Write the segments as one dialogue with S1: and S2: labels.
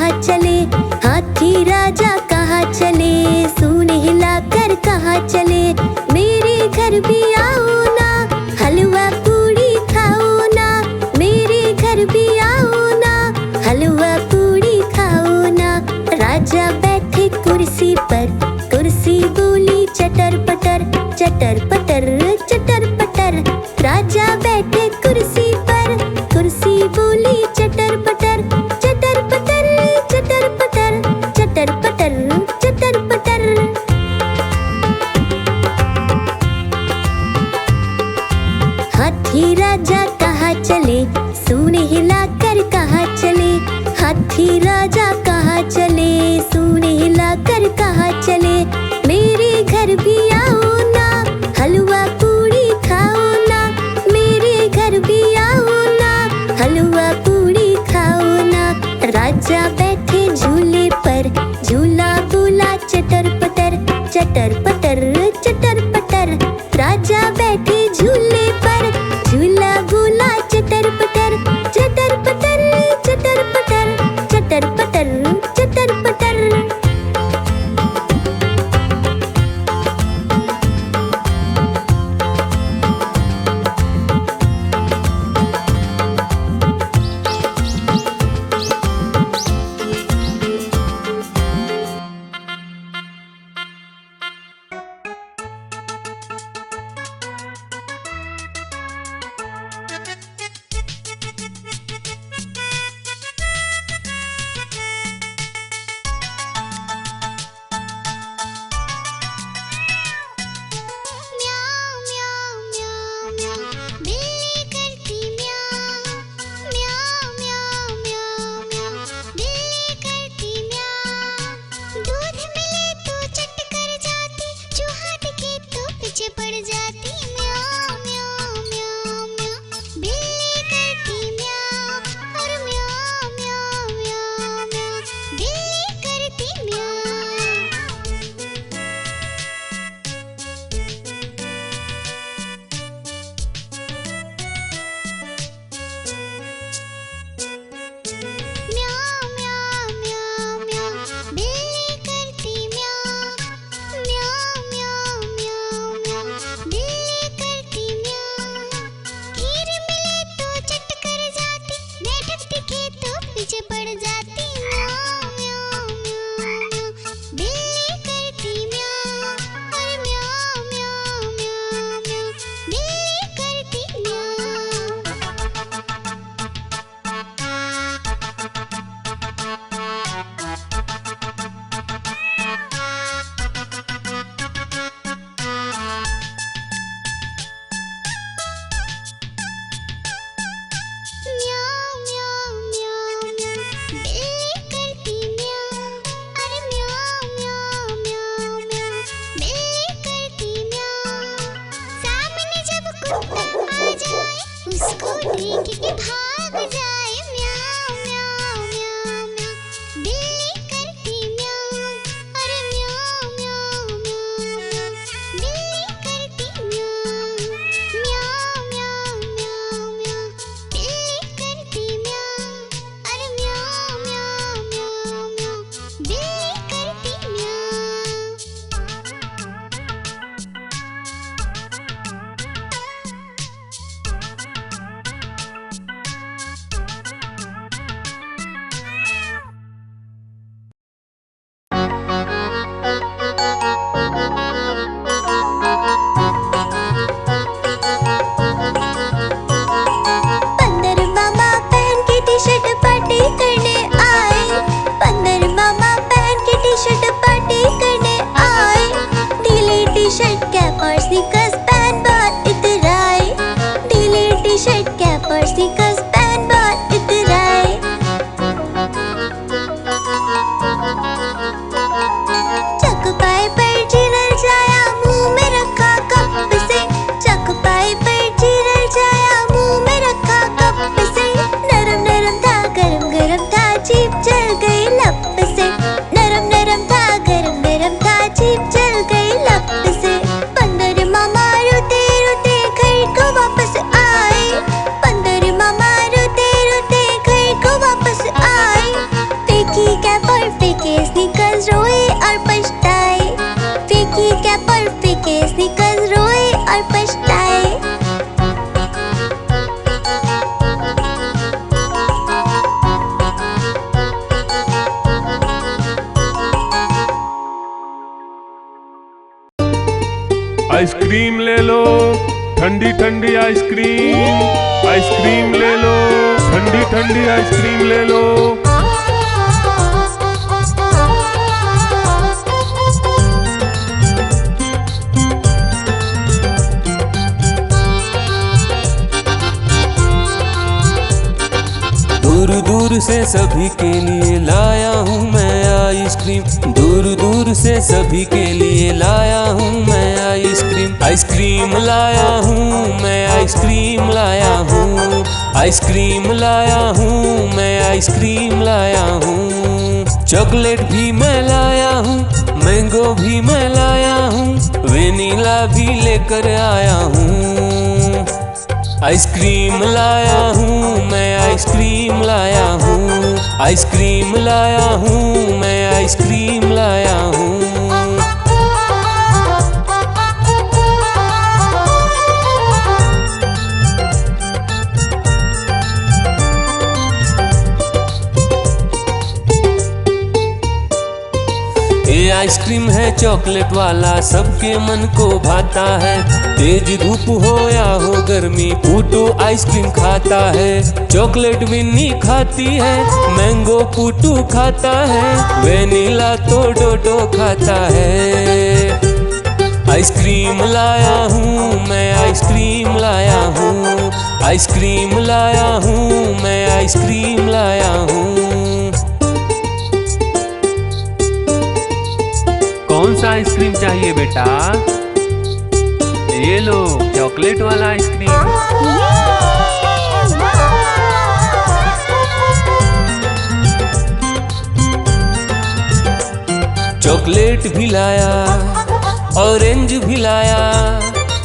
S1: कहाँ चले, हाथी राजा कहाँ चले, सूंड हिलाकर कहाँ चले। मेरे घर भी आओ ना, हलवा पूड़ी खाओ ना, मेरे घर भी आओ ना, हलवा पूड़ी खाओ ना। राजा बैठे कुर्सी पर, कुर्सी बोली चटर पटर, चटर पटर चटर पटर। राजा बैठे कुर्सी पर, कुर्सी बोली चटर पटर, चटर पटर चटर पटर, चटर पटर चटर पटर। हाथी राजा कहाँ चले, सूंड हिलाकर कहाँ चले, हाथी राजा कहाँ चले, सूंड हिलाकर कहाँ चले। मेरे घर भी आओ ना, हलवा पूड़ी खाओ ना, मेरे घर भी आओ ना, हलवा पूड़ी खाओ ना। राजा बैठे झूले पर, झूला बोला चटर पटर, चटर पटर चटर पटर। राजा बैठे झूले पर, झूला बोला चटर पटर, चटर पटर चटर पटर, चटर पटर चटर पटर।
S2: उसको देख के भाग जाए, म्याऊं म्याऊं म्याऊं म्याऊं। बिल्ली करती म्याऊं, अरे म्याऊं म्याऊं म्याऊं। बिल्ली करती म्याऊं, म्याऊं म्याऊं म्याऊं म्याऊं। बिल्ली करती म्याऊं, अरे म्याऊं म्याऊं म्याऊं म्याऊं। बिल्ली करती म्याऊं।
S3: आइसक्रीम ले लो, ठंडी ठंडी आइसक्रीम। आइसक्रीम ले लो, ठंडी ठंडी आइसक्रीम ले लो।
S4: दूर दूर से सभी के लिए लाया हूँ मैं आइसक्रीम। दूर दूर से सभी के लिए लाया हूँ मैं आइसक्रीम। आइसक्रीम लाया हूँ मैं, आइसक्रीम लाया हूँ। आइसक्रीम लाया हूँ मैं, आइसक्रीम लाया हूँ। चॉकलेट भी मैं लाया हूँ, मैंगो भी मैं लाया हूँ, वेनिला भी लेकर आया हूँ। आइसक्रीम लाया हूँ मैं, आइसक्रीम लाया हूँ। आइसक्रीम लाया हूँ मैं, आइसक्रीम लाया हूँ। ये आइसक्रीम है चॉकलेट वाला, सबके मन को भाता है। तेज धूप हो या हो गर्मी, पूटू आइसक्रीम खाता है। चॉकलेट विन्नी खाती है, मैंगो पूटू खाता है, वेनिला तो डोडो खाता है। आइसक्रीम लाया हूँ मैं, आइसक्रीम लाया हूँ। आइसक्रीम लाया हूँ मैं, आइसक्रीम लाया हूँ।
S5: कौन सा आइसक्रीम चाहिए बेटा? ये लो चॉकलेट वाला आइसक्रीम।
S4: चॉकलेट भी लाया, ऑरेंज भी लाया,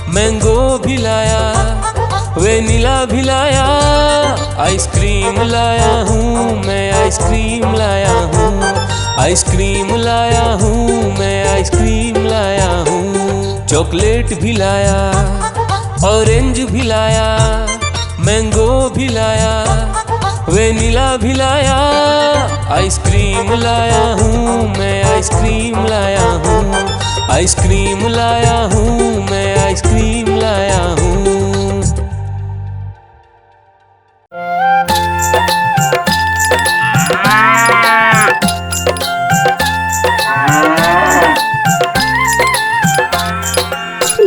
S4: मैंगो भी लाया, वेनिला भी लाया। आइसक्रीम लाया हूँ मैं, आइसक्रीम लाया हूँ। आइसक्रीम लाया हूँ मैं, आइसक्रीम लाया हूँ। चॉकलेट भी लाया, ऑरेंज भी लाया, मैंगो भी लाया, वेनिला भी लाया। आइसक्रीम लाया हूँ मैं, आइसक्रीम लाया हूँ। आइसक्रीम लाया हूँ मैं, आइसक्रीम लाया हूँ।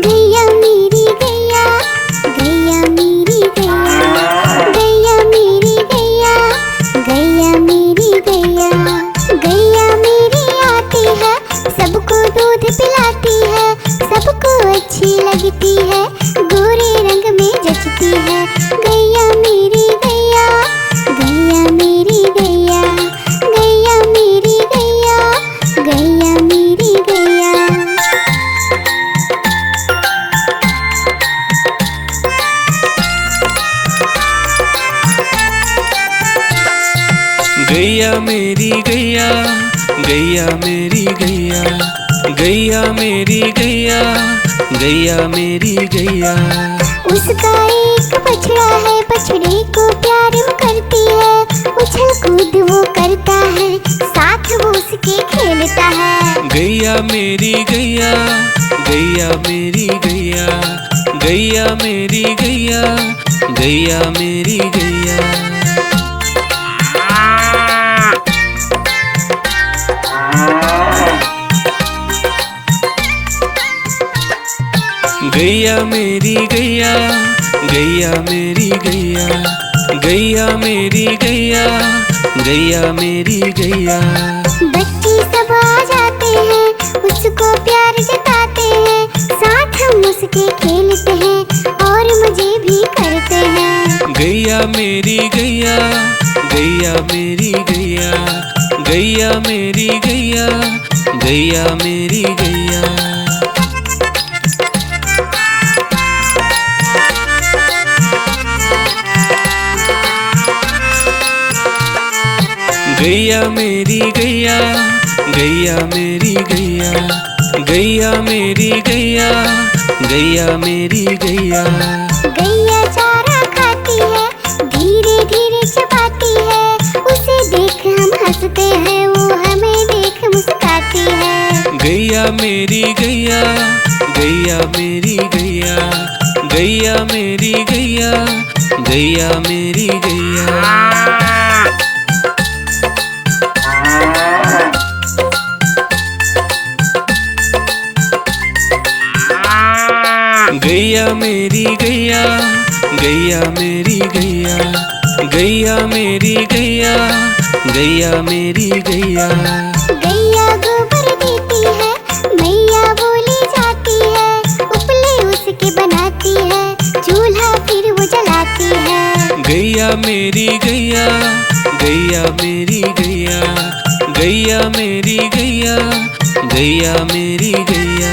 S2: गैया मेरी गैया, गैया मेरी गैया, गैया मेरी गैया, गैया मेरी गैया। गैया मेरी आती है, सबको दूध पिलाती है, सबको अच्छी लगती है, गोरे रंग में जचती है। गैया मेरी गैया, गैया मेरी गैया, गैया मेरी गैया, गैया मेरी गैया।
S4: गैया मेरी गैया, गैया मेरी गैया, गैया मेरी गैया, गैया मेरी गैया।
S2: उसका एक बछड़ा है, बछड़े को प्यार वो करती है, उछल कूद वो करता है, साथ वो उसके खेलता है।
S4: गैया मेरी गैया, गैया मेरी गैया, गैया मेरी गैया, गैया मेरी गैया। गैया मेरी गैया, गैया मेरी गैया, गैया मेरी गैया, गैया मेरी गैया।
S2: बच्चे सब आ जाते हैं, उसको प्यार जताते हैं, साथ हम उसके खेलते हैं और मजे भी करते हैं।
S4: गैया मेरी गैया, गैया मेरी गैया, गैया मेरी गैया, गैया मेरी गैया। गैया मेरी गैया, गैया मेरी गैया, गैया मेरी गैया, गैया मेरी गैया।
S2: गैया चारा खाती है, धीरे धीरे चबाती है, उसे देख हम हंसते हैं, वो हमें देख मुस्काती है।
S4: गैया मेरी गैया, गैया मेरी गैया, गैया मेरी गैया, गैया मेरी गैया। गैया मेरी गैया, गैया मेरी गैया, गैया मेरी गैया, गैया मेरी गैया।
S2: गैया गोबर देती है, मैया बोली जाती है, उपले उसके बनाती है, चूल्हा फिर वो जलाती है।
S4: गैया मेरी गैया, गैया मेरी गैया, गैया मेरी गैया, गैया मेरी गैया।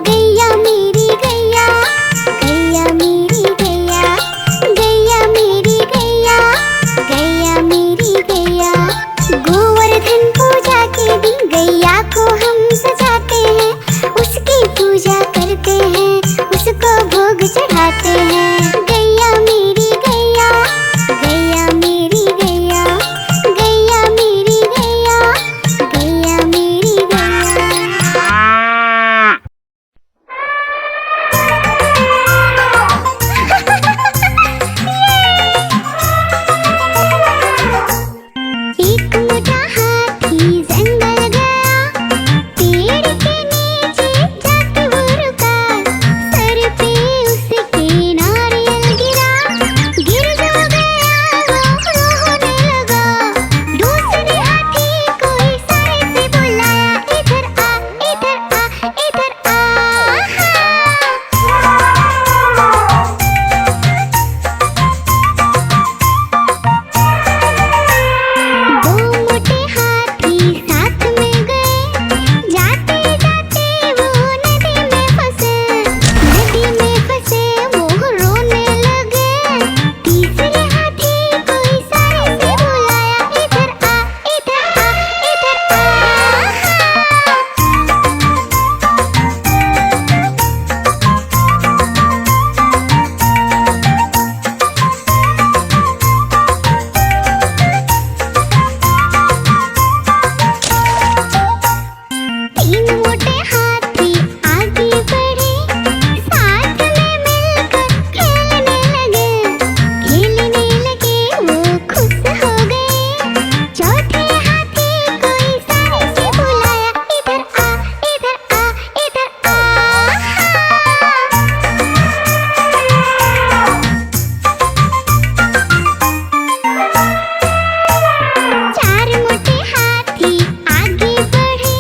S2: गैया मेरी गैया, गैया मेरी गैया, गैया मेरी गैया, गैया मेरी गैया। गोवर्धन पूजा के दिन गैया को हम सजाते हैं, उसकी पूजा करते हैं, उसको भोग चढ़ाते हैं। गैया मेरी गैया, गैया मेरी गैया, गैया मेरी गैया, गैया मेरी गैया। एक मोटा हाथी जंगल गया, पेड़ के नीचे जाके वो रुका। सर पे उसके नारियल गिरा, गिर जो गया वो रोने लगा। दूसरे हाथी को इशारे से बुलाया, इधर आ, इधर आ, इधर आ। दो मोटे हाथी साथ में गए, जाते जाते वो नदी में फंसे। नदी में फंसे वो रोने लगे। तीसरे हाथी को इशारे से बुलाया, इधर आ, इधर आ, इधर आ। तीन मोटे हाथी आगे बढ़े, साथ में मिलकर खेलने लगे। खेलने लगे वो खुश हो गए। चौथे हाथी को इशारे से बुलाया, इधर आ, इधर आ, इधर आ। चार मोटे हाथी आगे बढ़े,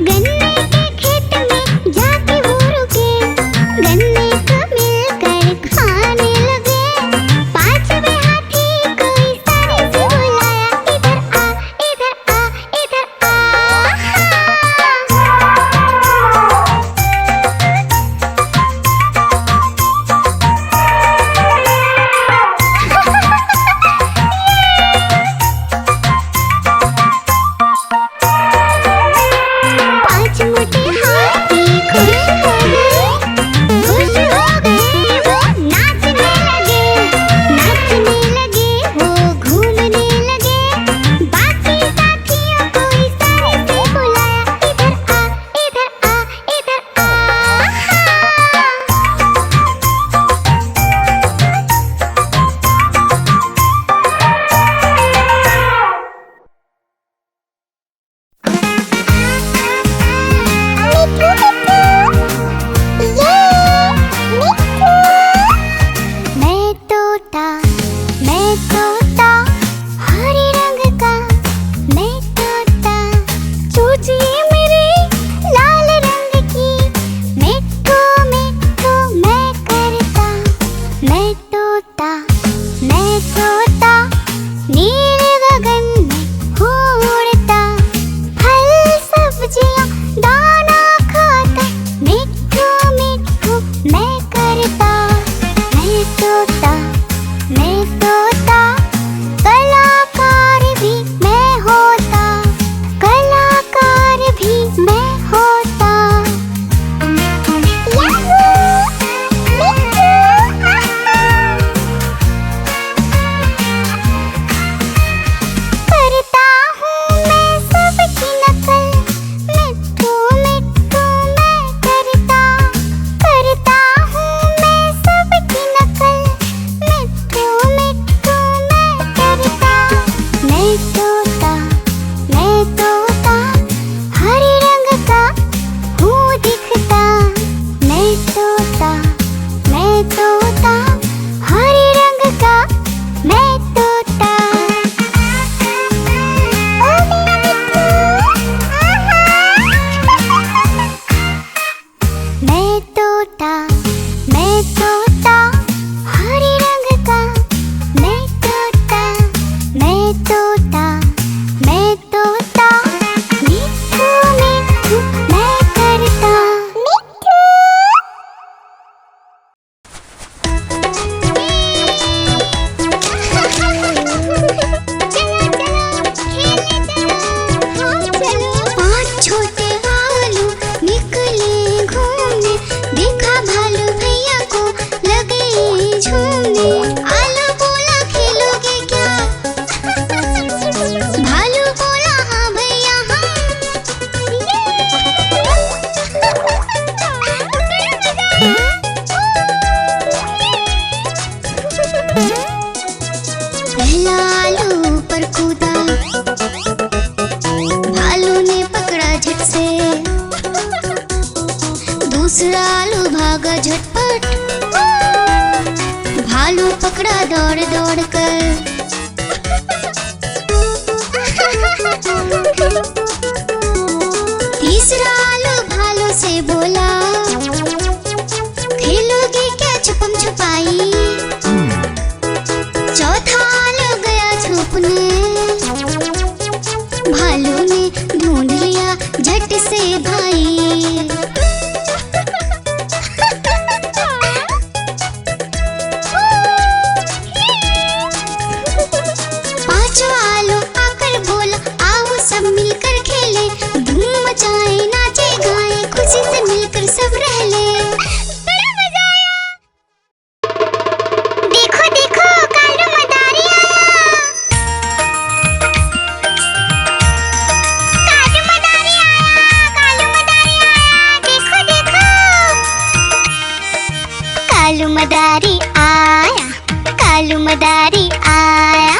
S2: गन्ने के खेत में जाके वो रुके। गन्ने को मिलकर खाने लगे। पांचवे हाथी को इशारे से बुलाया, इधर आ, इधर आ, इधर आ। पांच मोटे हाथी खुश हो गए, खुश हो गए वो नाचने लगे। नाचने लगे वो घूमने लगे। बाकी साथियों को इशारे से बुलाया, इधर आ, इधर आ, इधर आ। मैं तोता हरे रंग का, मैं तोता चूचिए मेरे लाल रंग की। मिट्ठू मिट्ठू मैं करता, मैं तोता नीले गगन में उड़ता। फल सब्जियां दाना खाता, मिट्ठू मिट्ठू मैं करता। मैं तोता कलाकार भी मैं होता, कलाकार भी मैं होता। याहू! मिट्ठू! भालू पकड़ा दौड़ दौड़ कर। तीसरा आलू भालू से बोला, खेलोगे क्या छुपम छुपाई। चौथा आलू गया छुपने, भालू ने ढूंढ लिया झट से भाई। पांचवा आलू आकर बोला, आओ सब मिलकर खेले, धूम मचाए नाचे गाए, खुशी से मिलकर सब रह ले। बड़ा मजा आया। देखो देखो कालू मदारी आया। कालू मदारी आया, कालू मदारी आया, देखो देखो। कालू मदारी आया, कालू मदारी आया,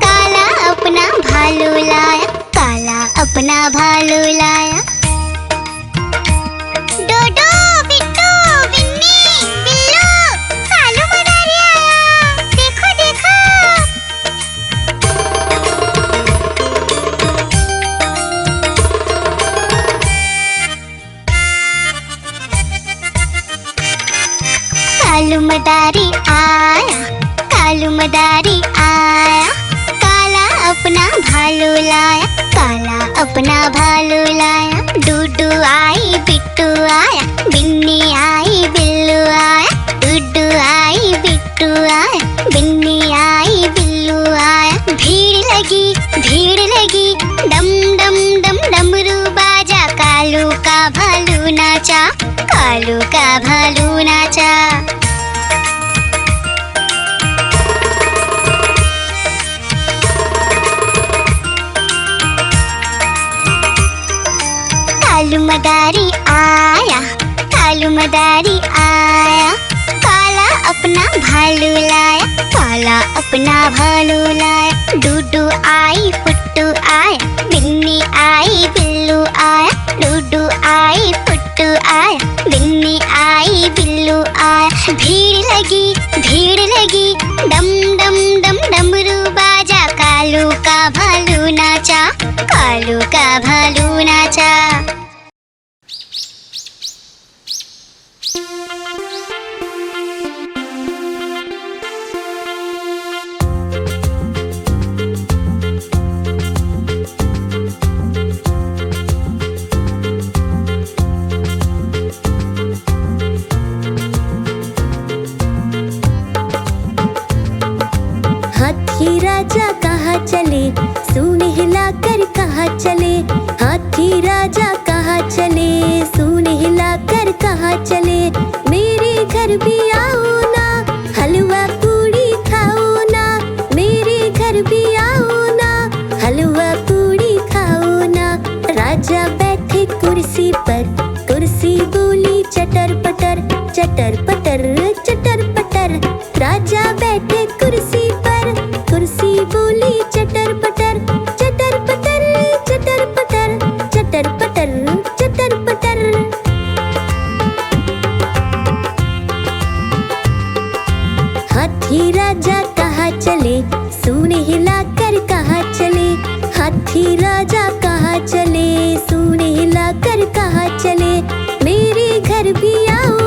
S2: काला अपना भालू लाया, काला अपना भालू लाया। डोडो बिट्टू बिन्नी बिल्लू, कालू मदारी आया, देखो देखो। कालू मदारी आया, कालू मदारी आया, काला अपना भालू लाया, काला अपना भालू लाया। डूडू आई बिट्टू आया, बिन्नी आई बिल्लू आया, डूडू आई बिट्टू आया, बिन्नी आई बिल्लू आया। भीड़ लगी डम डम डम डमरू बाजा, कालू का भालू नाचा, कालू का भालू नाचा। कालू मदारी आया, कालू मदारी आया, काला अपना भालू लाया, काला अपना भालू लाया। डूडू आई फुट्टू आया, बिन्नी आई बिल्लू आया, डूडू आई फुट्टू आया, बिन्नी आई बिल्लू आया। भीड़ लगी डम डम डम डमरू बाजा, कालू का भालू नाचा, कालू का भालू नाचा।
S1: हाथी राजा कहाँ चले, सूंड हिलाकर कहाँ चले। हाथी राजा कहाँ चले, सूंड हिलाकर कहाँ चले। मेरे घर भी आओ ना, हलवा पूड़ी खाओ ना। मेरे घर भी आओ ना, हलवा पूड़ी खाओ ना। राजा बैठे कुर्सी पर, कुर्सी बोली चटर पटर, चटर पटर चटर पटर। राजा बैठे कुर्सी पर, कुर्सी बोली चटर पटर, चटर पटर चटर पटर, चटर पटर चटर पटर। हाथी राजा कहाँ चले, सूंड हिलाकर कहाँ चले। हाथी राजा कहाँ चले, सूंड हिलाकर कहाँ चले। मेरे घर भी आओ